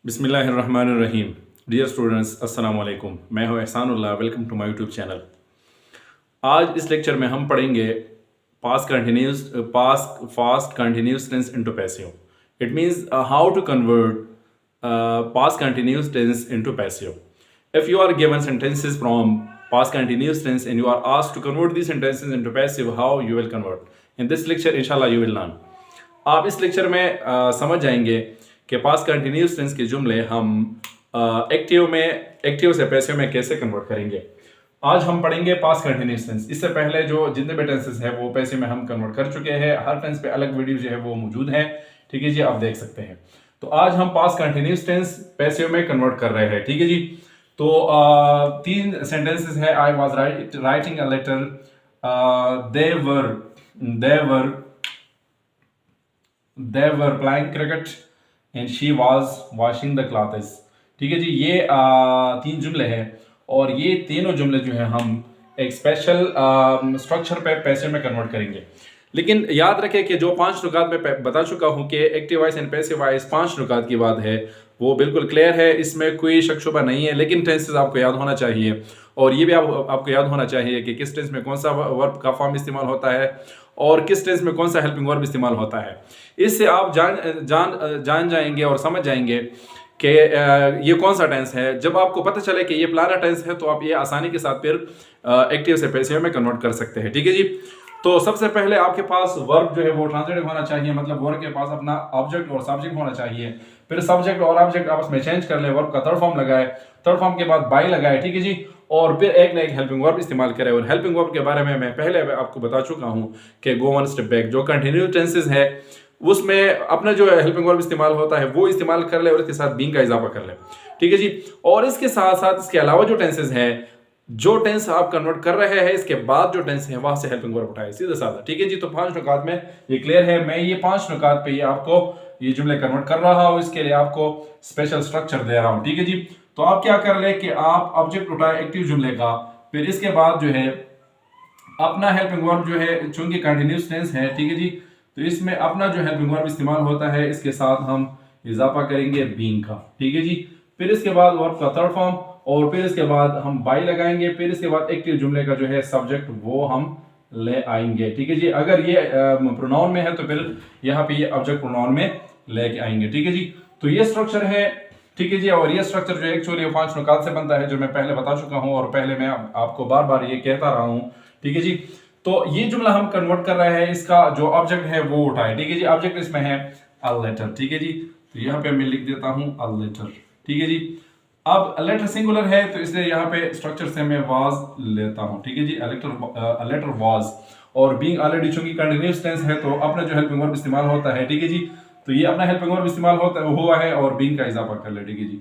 बिस्मिल्लाहिर्रहमानिर्रहीम। Dear students, अस्सलाम वालेकुम। मैं हूं Ehsanullah. Welcome to my YouTube channel. आज इस लेक्चर में हम पढ़ेंगे past continuous tense into passive. It means how to convert past continuous tense into passive. If you are given sentences from past continuous tense and you are asked to convert these sentences into passive, how you will convert? In this lecture inshallah you will learn। आप इस lecture में समझ जाएंगे कि past continuous tense के जुमले हम active से पैसिव में कैसे कन्वर्ट करेंगे। आज हम पढ़ेंगे पास्ट कंटिन्यूस टेंस। इससे पहले जो जितने भी टेंसेस है वो पैसिव में हम कन्वर्ट कर चुके हैं। हर टेंस पे अलग वीडियो जो है वो मौजूद है, ठीक है जी, आप देख सकते हैं। तो आज हम पास्ट कंटिन्यूस टेंस पैसिव में कन्वर्ट कर रहे हैं, ठीक है जी। तो तीन सेंटेंसेस है। I was writing a letter, they were playing cricket and she was washing the clothes। ठीक है जी, ये तीन जुमले हैं और ये तीनों जुमले जो है हम एक स्पेशल स्ट्रक्चर पे पैसिव में कन्वर्ट करेंगे। लेकिन याद रखें कि जो 5 नुकात मैं बता चुका हूं कि active voice and passive voice 5 नुकात की बात है, वो बिल्कुल क्लियर है, इसमें कोई शक शुबा नहीं है। लेकिन टेंसेस आपको याद होना चाहिए और ये भी आपको याद होना चाहिए कि किस टेंस में कौन सा वर्ब का फॉर्म इस्तेमाल होता है और किस टेंस में कौन सा हेल्पिंग वर्ब इस्तेमाल होता है। इससे आप जान जाएंगे और समझ जाएंगे कि ये कौन सा टेंस है। जब आपको पता चले कि ये प्लारा टेंस है तो आप ये आसानी के साथ फिर एक्टिव से पैसिव में कन्वर्ट कर सकते हैं, ठीक है जी। तो सबसे पहले आपके पास वर्ब जो है वो ट्रांजिटिव होना चाहिए, मतलब वर्ब के पास अपना ऑब्जेक्ट और सब्जेक्ट होना चाहिए। फिर सब्जेक्ट और ऑब्जेक्ट आपस में चेंज कर ले, वर्ब का थर्ड फॉर्म लगाए, थर्ड फॉर्म के बाद बाई लगाए, ठीक है जी, और फिर एक ना एक हेल्पिंग वर्ब इस्तेमाल करें। और हेल्पिंग वर्ब के बारे में मैं पहले आपको बता चुका हूं कि गो वन स्टेप बैक, जो कंटिन्यूस टेंसेस है उसमें अपना जो हेल्पिंग वर्ब इस्तेमाल होता है वो इस्तेमाल कर ले और इसके साथ बीइंग का इजाफा कर ले, ठीक है जी। और इसके साथ साथ इसके अलावा जो टेंसेस हैं, जो टेंस आप कन्वर्ट कर रहे हैं इसके बाद जो टेंस है वहां से हेल्पिंग वर्ब उठाए, सीधा साधा, ठीक है जी। तो 5 नुकात में ये क्लियर है। मैं ये 5 नुकात पे ये आपको ये जुमले कन्वर्ट कर रहा हूं, इसके लिए आपको स्पेशल स्ट्रक्चर दे रहा हूं, ठीक है जी। तो आप क्या कर ले कि आप ऑब्जेक्ट उठाए एक्टिव जुमले का, फिर इसके बाद जो है अपना हेल्पिंग वर्ब जो है, चूंकि कंटिन्यूस टेंस है, ठीक है जी, तो इसमें अपना जो हेल्पिंग वर्ब इस्तेमाल होता है इसके साथ हम इजाफा करेंगे बीइंग का, ठीक है जी। फिर इसके बाद वर्ब का थर्ड फॉर्म और फिर इसके बाद हम बाई लगाएंगे। फिर इसके बाद एक्टिव जुमले का जो है सब्जेक्ट वो हम ले आएंगे, ठीक है जी। अगर ये प्रोनाउन में है तो फिर यहाँ पे ये ऑब्जेक्ट प्रोनाउन में लेके आएंगे, ठीक है जी। तो ये स्ट्रक्चर है, ठीक है जी। और ये स्ट्रक्चर जो एक्चुअली 5 नुकात से बनता है, जो मैं पहले बता चुका हूँ और पहले मैं आपको बार बार ये कहता रहा हूँ, ठीक है जी। तो ये जुमला हम कन्वर्ट कर रहे हैं, इसका जो ऑब्जेक्ट है वो उठाए, ठीक है जी। ऑब्जेक्ट इसमें है अ लेटर, ठीक है जी। तो यहाँ पे मैं लिख देता हूँ अ लेटर, ठीक है जी। अब लेटर सिंगुलर है तो इसलिए यहाँ पे स्ट्रक्चर से मैं वाज लेता हूँ, ठीक है जी। लेटर वाज और बीइंग ऑलरेडी चूंकि कंटिन्यूस टेंस है तो अपना जो हेल्पिंग वर्ब इस्तेमाल होता है, ठीक है जी। तो ये अपना हेल्पिंग वर्ब इस्तेमाल हुआ है और बीइंग का इजाफा कर ले, ठीक है जी।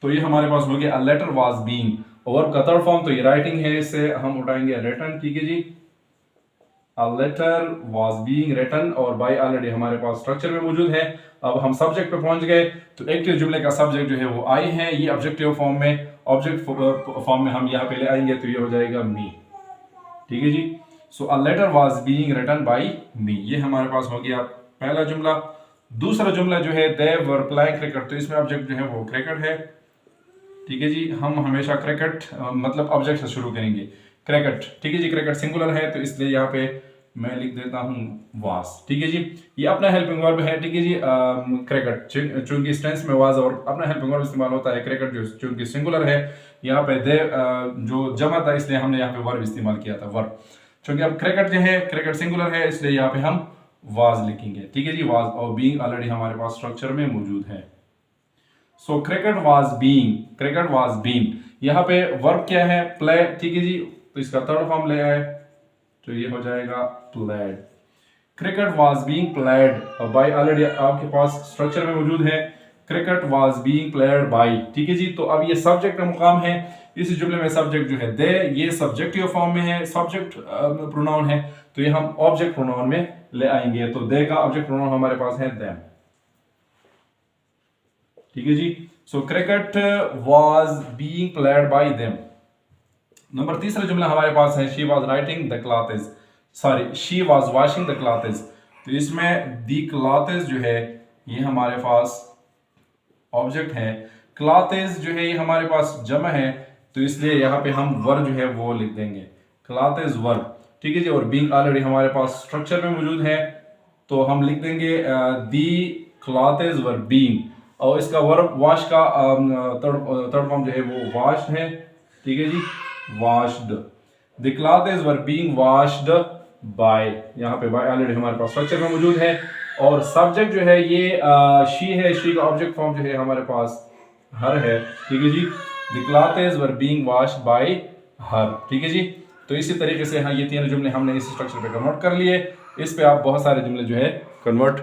तो ये हमारे पास हो गया a letter was being. Verb का थर्ड फॉर्म तो ये राइटिंग है, इससे हम उठाएंगे रिटन, ठीक है जी। A letter was being written और बाय ऑलरेडी हमारे पास स्ट्रक्चर में मौजूद है। अब हम सब्जेक्ट पे पहुंच गए तो एक्टिव जुमले का सब्जेक्ट जो है वो आई है, ये ऑब्जेक्टिव फॉर्म में, ऑब्जेक्ट फॉर्म में हम यहाँ पे ले आएंगे तो ये हो जाएगा मी, ठीक है जी। So a letter was being written by me, ये हमारे पास हो गया पहला जुमला। दूसरा जुमला जो है दे वर प्लेइंग क्रिकेट, तो इसमें ऑब्जेक्ट जो है वो क्रिकेट है, ठीक है जी। हम हमेशा क्रिकेट मतलब ऑब्जेक्ट से शुरू करेंगे, क्रिकेट, ठीक है जी। क्रिकेट सिंगुलर है तो इसलिए यहाँ पे मैं लिख देता हूँ वाज, ठीक है जी। ये अपना हेल्पिंग वर्ब है, ठीक है जी। क्रिकेट चूंकि टेंस में वाज और अपना हेल्पिंग वर्ब इस्तेमाल होता है, क्रिकेट जो चूंकि सिंगुलर है, यहाँ पे दे जो जमा था इसलिए हमने यहाँ पे वर्ब इस्तेमाल किया था, वर्ब। चूंकि अब क्रिकेट जो है क्रिकेट सिंगुलर है इसलिए यहाँ पे हम वाज लिखेंगे, ठीक है जी। वाज और बीइंग ऑलरेडी हमारे पास स्ट्रक्चर में मौजूद है। सो क्रिकेट वाज बीइंग, यहाँ पे वर्ब क्या है, प्ले, ठीक है जी। तो इसका थर्ड फॉर्म ले आए तो ये हो जाएगा played. Cricket was being played और बाय ऑलरेडी आपके पास स्ट्रक्चर में मौजूद है, cricket was being played bye, ठीक है जी। तो अब ये सब्जेक्ट का मुकाम है, इस जुमले में सब्जेक्ट जो है दे, ये सब्जेक्टिव फॉर्म में है, सब्जेक्ट प्रोनाउन है, तो ये हम ऑब्जेक्ट प्रोनाउन में ले आएंगे। तो दे का ऑब्जेक्ट प्रोनाउन हमारे पास है देम, ठीक है जी। So cricket was being played by them. Number तीसरा जुमला हमारे पास है she was writing the clothes, sorry she was washing the clothes. तो इसमें दी क्लॉथेस जो है ये हमारे पास ऑब्जेक्ट है। क्लॉथेस जो है ये हमारे पास जमा है, तो इसलिए यहाँ पे हम वर जो है वो लिख देंगे, क्लॉथेस वर। ठीक है जी। और बीइंग ऑलरेडी हमारे पास स्ट्रक्चर में मौजूद है, तो हम लिख देंगे दी क्लॉथेस वर बीइंग, और इसका वर्ब वॉश का थर्ड फॉर्म जो है वो वॉश है। ठीक है जी, washed. The clothes were being washed by, यहाँ पे बाय ऑलरेडी हमारे पास स्ट्रक्चर में मौजूद है। और सब्जेक्ट जो है ये शी है, शी का ऑब्जेक्ट फॉर्म जो है हमारे पास हर है। ठीक है जी, the clothes were being washed by her. ठीक है जी। तो इसी तरीके से हाँ, ये तीनों जुमले हमने इस स्ट्रक्चर पे कन्वर्ट कर लिए। इस पे आप बहुत सारे जुमले जो है कन्वर्ट